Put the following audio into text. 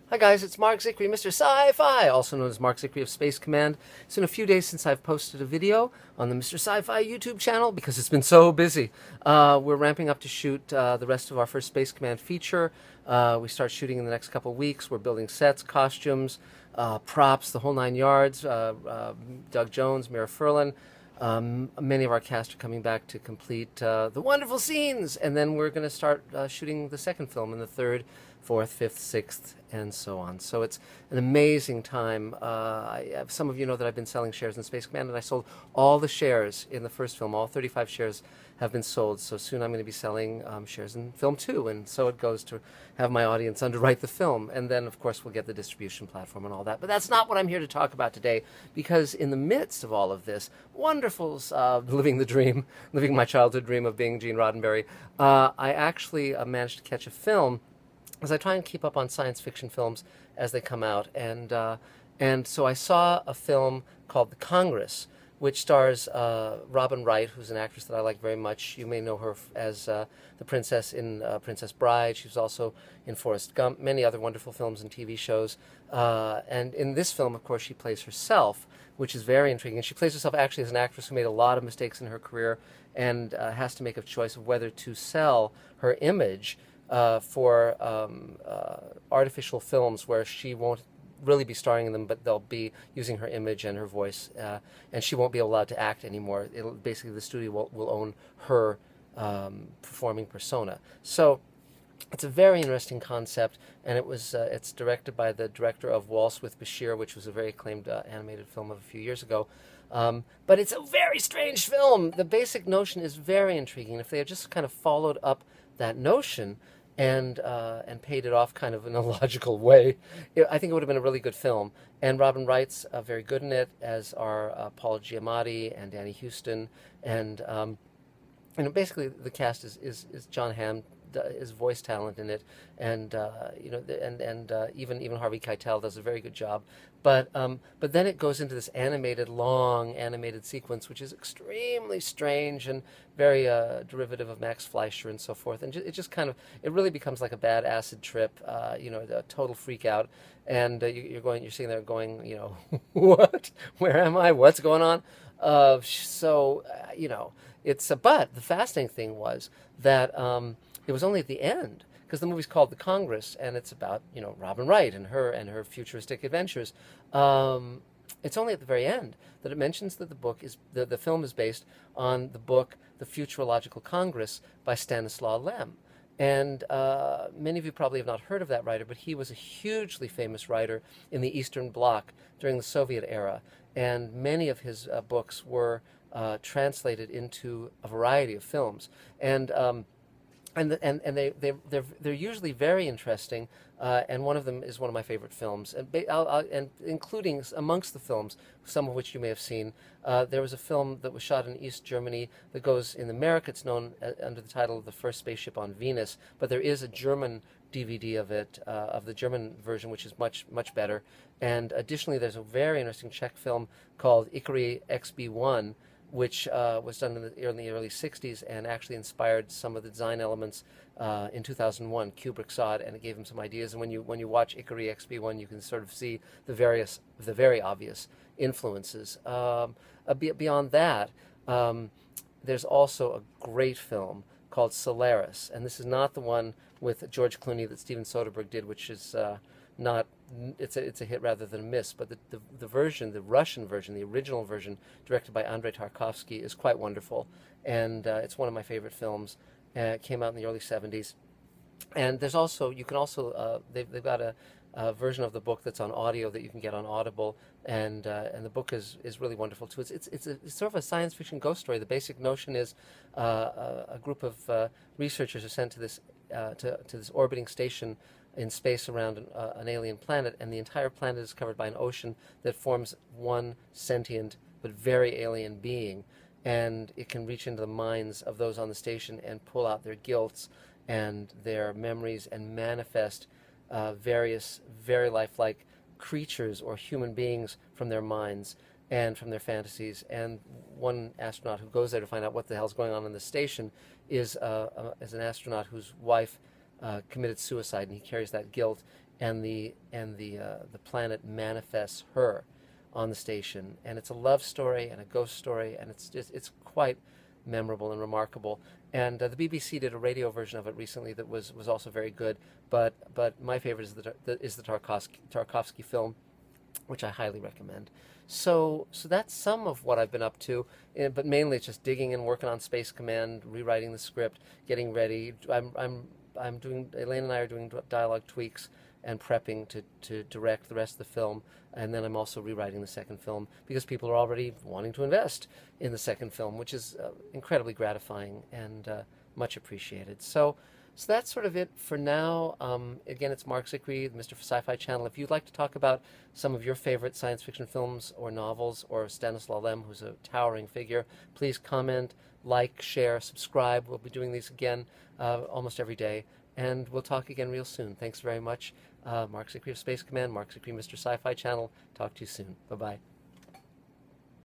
Hi guys, it's Marc Zicree, Mr. Sci-Fi, also known as Marc Zicree of Space Command. It's been a few days since I've posted a video on the Mr. Sci-Fi YouTube channel because it's been so busy. We're ramping up to shoot the rest of our first Space Command feature. We start shooting in the next couple of weeks. We're building sets, costumes, props, the whole nine yards. Doug Jones, Mira Furlan. Many of our cast are coming back to complete the wonderful scenes, and then we're going to start shooting the second film and the third, fourth, fifth, sixth, and so on. So it's an amazing time. Some of you know that I've been selling shares in Space Command, and I sold all the shares in the first film. All 35 shares have been sold, so soon I'm going to be selling shares in film 2, and so it goes to have my audience underwrite the film, and then of course we'll get the distribution platform and all that. But that's not what I'm here to talk about today, because in the midst of all of this wonderful living the dream, living my childhood dream of being Gene Roddenberry, I actually managed to catch a film, as I try and keep up on science fiction films as they come out, and so I saw a film called The Congress, which stars Robin Wright, who's an actress that I like very much. You may know her as the princess in Princess Bride. She was also in Forrest Gump, many other wonderful films and TV shows. And in this film, of course, she plays herself, which is very intriguing. She plays herself actually as an actress who made a lot of mistakes in her career and has to make a choice of whether to sell her image for artificial films where she won't really be starring in them, but they'll be using her image and her voice, and she won't be allowed to act anymore. It'll basically, the studio will own her performing persona. So it's a very interesting concept, and it's directed by the director of Waltz with Bashir, which was a very acclaimed animated film of a few years ago. But it's a very strange film. The basic notion is very intriguing. If they had just kind of followed up that notion and paid it off kind of in a logical way, I think it would have been a really good film. And Robin Wright's very good in it, as are Paul Giamatti and Danny Huston, and basically the cast is John Hamm, his voice talent in it, and even Harvey Keitel does a very good job. But then it goes into this long animated sequence, which is extremely strange and very derivative of Max Fleischer and so forth. And it just kind of, it really becomes like a bad acid trip, a total freak out. And you're sitting there going, what? Where am I? What's going on? It's but the fascinating thing was that it was only at the end, because the movie's called The Congress, and it's about Robin Wright and her futuristic adventures. It's only at the very end that it mentions that the film is based on the book The Futurological Congress by Stanislaw Lem. And many of you probably have not heard of that writer, but he was a hugely famous writer in the Eastern Bloc during the Soviet era, and many of his books were translated into a variety of films. They're usually very interesting, and one of them is one of my favorite films. And including amongst the films, some of which you may have seen, there was a film that was shot in East Germany that goes in America. It's known under the title of The First Spaceship on Venus, but there is a German DVD of it, of the German version, which is much better. And additionally, there's a very interesting Czech film called Icarus XB1, which was done in the early 60s and actually inspired some of the design elements in 2001. Kubrick saw it and it gave him some ideas. And when you watch Icarus XB1, you can sort of see the very obvious influences. Beyond that, there's also a great film called Solaris, and this is not the one with George Clooney that Steven Soderbergh did, which is not. It's a hit rather than a miss, but the version, the Russian version, the original version, directed by Andrei Tarkovsky, is quite wonderful, and it's one of my favorite films. It came out in the early 70s, and there's also they've got a version of the book that's on audio that you can get on Audible, and the book is really wonderful too. It's sort of a science fiction ghost story. The basic notion is a group of researchers are sent to this orbiting station in space around an alien planet, and the entire planet is covered by an ocean that forms one sentient but very alien being, and it can reach into the minds of those on the station and pull out their guilts and their memories and manifest various very lifelike creatures or human beings from their minds and from their fantasies. And one astronaut who goes there to find out what the hell's going on in the station is an astronaut whose wife committed suicide, and he carries that guilt and the planet manifests her on the station, and it's a love story and a ghost story, and it's quite memorable and remarkable. And the BBC did a radio version of it recently that was also very good. But my favorite is the Tarkovsky film, which I highly recommend. So that's some of what I've been up to, but mainly it's just digging and working on Space Command, rewriting the script, getting ready. Elaine and I are doing dialogue tweaks and prepping to direct the rest of the film, and then I'm also rewriting the second film because people are already wanting to invest in the second film, which is incredibly gratifying and much appreciated. So that's sort of it for now. Again, it's Marc Zicree, the Mr. Sci-Fi channel. If you'd like to talk about some of your favorite science fiction films or novels, or Stanislaw Lem, who's a towering figure, please comment, like, share, subscribe. We'll be doing these again almost every day. And we'll talk again real soon. Thanks very much. Marc Zicree of Space Command, Marc Zicree, Mr. Sci-Fi channel. Talk to you soon. Bye-bye.